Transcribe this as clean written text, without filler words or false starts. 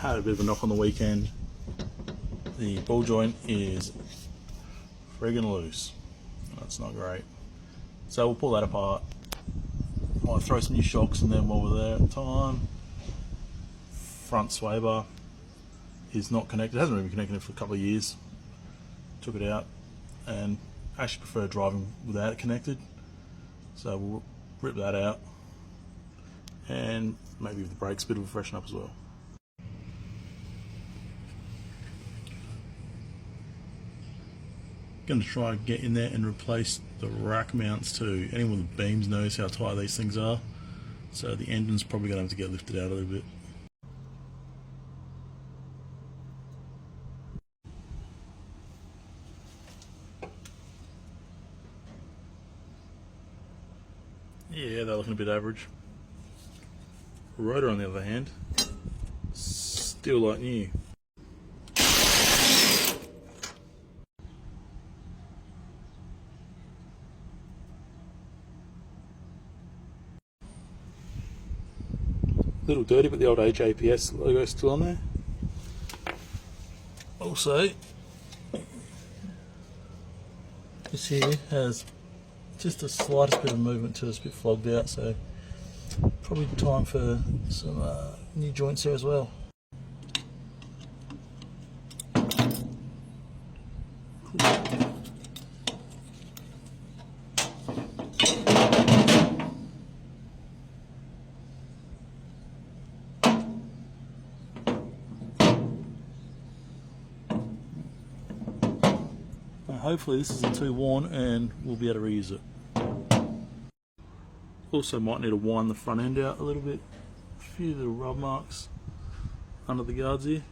had a bit of a knock on the weekend. The ball joint is friggin' loose. That's not great. So we'll pull that apart. I'll throw some new shocks in there while we're there at the time. Front sway bar is not connected. It hasn't really been connected for a couple of years. Took it out and actually prefer driving without it connected. So we'll rip that out and maybe the brakes a bit of a freshen up as well. Going to try and get in there and replace the rack mounts too. Anyone with beams knows how tight these things are, so the engine's probably going to have to get lifted out a little bit. Yeah, they're looking a bit average. Rotor on the other hand, still like new. Little dirty, but the old HAPS logo is still on there. Also, this here has just the slightest bit of movement to it. It's a bit flogged out, so probably time for some new joints there as well. Hopefully this isn't too worn and we'll be able to reuse it. Also might need to wind the front end out a little bit. A few little rub marks under the guards here.